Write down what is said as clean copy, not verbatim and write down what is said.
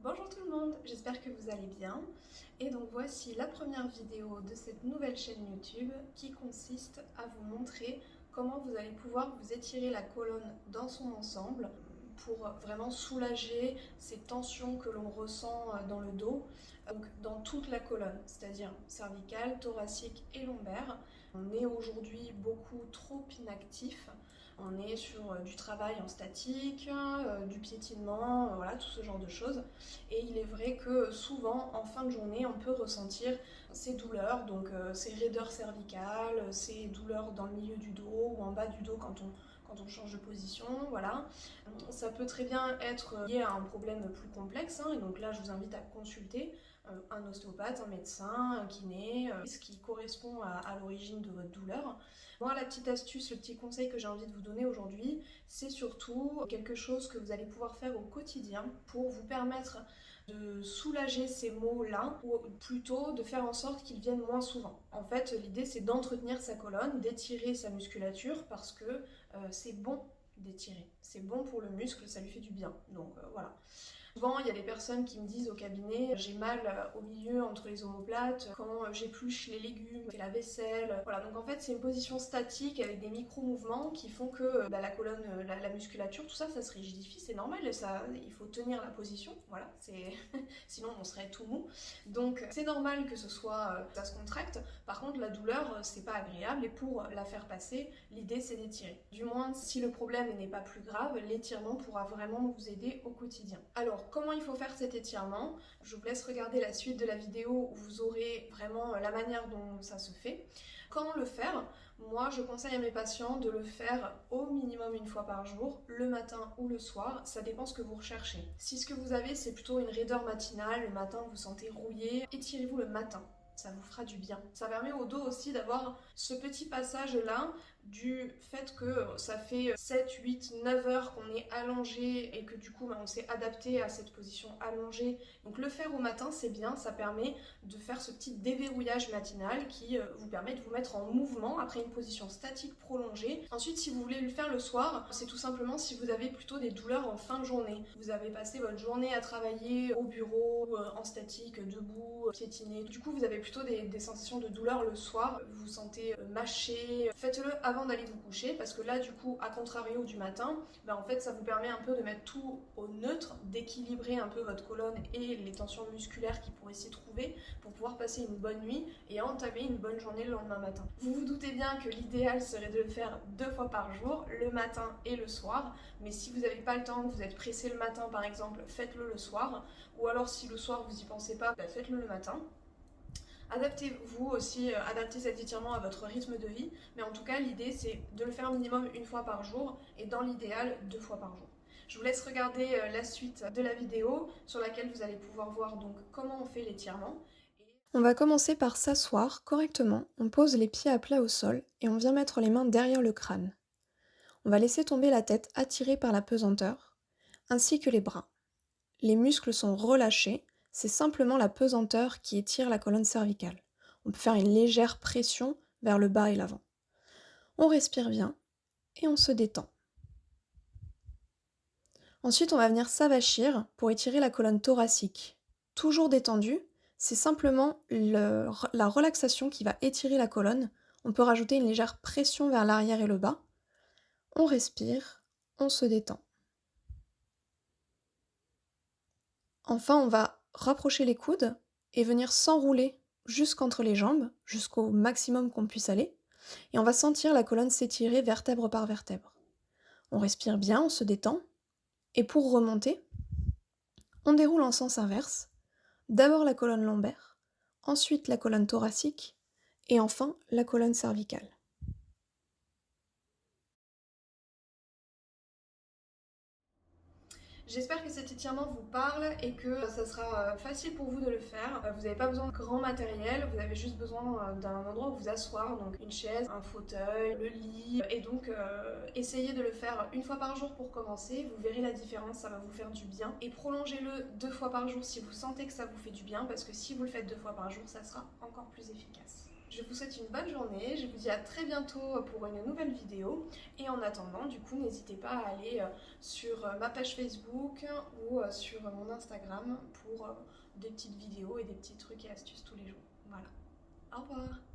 Bonjour tout le monde, j'espère que vous allez bien. Et donc voici la première vidéo de cette nouvelle chaîne YouTube qui consiste à vous montrer comment vous allez pouvoir vous étirer la colonne dans son ensemble pour vraiment soulager ces tensions que l'on ressent dans le dos, donc dans toute la colonne, c'est-à-dire cervicale, thoracique et lombaire. On est aujourd'hui beaucoup trop inactif. On est sur du travail en statique, du piétinement, voilà, tout ce genre de choses. Et il est vrai que souvent, en fin de journée, on peut ressentir ces douleurs, donc ces raideurs cervicales, ces douleurs dans le milieu du dos ou en bas du dos quand on change de position, voilà. Ça peut très bien être lié à un problème plus complexe, et donc là je vous invite à consulter un ostéopathe, un médecin, un kiné, ce qui correspond à l'origine de votre douleur. Moi, la petite astuce, le petit conseil que j'ai envie de vous donner aujourd'hui, c'est surtout quelque chose que vous allez pouvoir faire au quotidien pour vous permettre de soulager ces maux-là, ou plutôt de faire en sorte qu'ils viennent moins souvent. En fait, l'idée c'est d'entretenir sa colonne, d'étirer sa musculature parce que c'est bon d'étirer. C'est bon pour le muscle, ça lui fait du bien. Donc voilà. Souvent, il y a des personnes qui me disent au cabinet j'ai mal au milieu entre les omoplates, quand j'épluche les légumes, je fais la vaisselle. Voilà, donc en fait, c'est une position statique avec des micro-mouvements qui font que la colonne, la musculature, tout ça, ça se rigidifie, c'est normal, ça, il faut tenir la position, voilà, sinon on serait tout mou. Donc c'est normal que ce soit, ça se contracte. Par contre, la douleur, c'est pas agréable et pour la faire passer, l'idée c'est d'étirer. Du moins, si le problème n'est pas plus grave, l'étirement pourra vraiment vous aider au quotidien. Alors, comment il faut faire cet étirement? Je vous laisse regarder la suite de la vidéo où vous aurez vraiment la manière dont ça se fait. Comment le faire? Moi, je conseille à mes patients de le faire au minimum une fois par jour, le matin ou le soir, ça dépend ce que vous recherchez. Si ce que vous avez, c'est plutôt une raideur matinale, le matin vous sentez rouillé, étirez-vous le matin. Ça vous fera du bien. Ça permet au dos aussi d'avoir ce petit passage-là du fait que ça fait 7, 8, 9 heures qu'on est allongé et que du coup on s'est adapté à cette position allongée. Donc le faire au matin c'est bien, ça permet de faire ce petit déverrouillage matinal qui vous permet de vous mettre en mouvement après une position statique prolongée. Ensuite, si vous voulez le faire le soir, c'est tout simplement si vous avez plutôt des douleurs en fin de journée. Vous avez passé votre journée à travailler au bureau, en statique, debout, piétiner. Du coup, vous avez plutôt des sensations de douleur le soir. Vous vous sentez mâché. Faites-le avant d'aller vous coucher parce que là, du coup, à contrario du matin, en fait, ça vous permet un peu de mettre tout au neutre, d'équilibrer un peu votre colonne et les tensions musculaires qui pourraient s'y trouver pour pouvoir passer une bonne nuit et entamer une bonne journée le lendemain matin. Vous vous doutez bien que l'idéal serait de le faire 2 fois par jour, le matin et le soir, mais si vous n'avez pas le temps, que vous êtes pressé le matin par exemple, faites-le le soir, ou alors si le soir vous y pensez pas, faites-le le matin. Adaptez-vous aussi, adaptez cet étirement à votre rythme de vie, mais en tout cas l'idée c'est de le faire minimum une fois par jour et dans l'idéal 2 fois par jour. Je vous laisse regarder la suite de la vidéo sur laquelle vous allez pouvoir voir donc comment on fait l'étirement. On va commencer par s'asseoir correctement, on pose les pieds à plat au sol et on vient mettre les mains derrière le crâne. On va laisser tomber la tête attirée par la pesanteur, ainsi que les bras. Les muscles sont relâchés, c'est simplement la pesanteur qui étire la colonne cervicale. On peut faire une légère pression vers le bas et l'avant. On respire bien et on se détend. Ensuite, on va venir s'avachir pour étirer la colonne thoracique. Toujours détendue, c'est simplement la relaxation qui va étirer la colonne. On peut rajouter une légère pression vers l'arrière et le bas. On respire, on se détend. Enfin, on va rapprocher les coudes et venir s'enrouler jusqu'entre les jambes, jusqu'au maximum qu'on puisse aller. Et on va sentir la colonne s'étirer vertèbre par vertèbre. On respire bien, on se détend. Et pour remonter, on déroule en sens inverse. D'abord la colonne lombaire, ensuite la colonne thoracique, et enfin la colonne cervicale. J'espère que cet étirement vous parle et que ça sera facile pour vous de le faire. Vous n'avez pas besoin de grand matériel, vous avez juste besoin d'un endroit où vous asseoir, donc une chaise, un fauteuil, le lit. Et donc essayez de le faire une fois par jour pour commencer, vous verrez la différence, ça va vous faire du bien. Et prolongez-le 2 fois par jour si vous sentez que ça vous fait du bien, parce que si vous le faites 2 fois par jour, ça sera encore plus efficace. Je vous souhaite une bonne journée, je vous dis à très bientôt pour une nouvelle vidéo. Et en attendant, du coup, n'hésitez pas à aller sur ma page Facebook ou sur mon Instagram pour des petites vidéos et des petits trucs et astuces tous les jours. Voilà. Au revoir!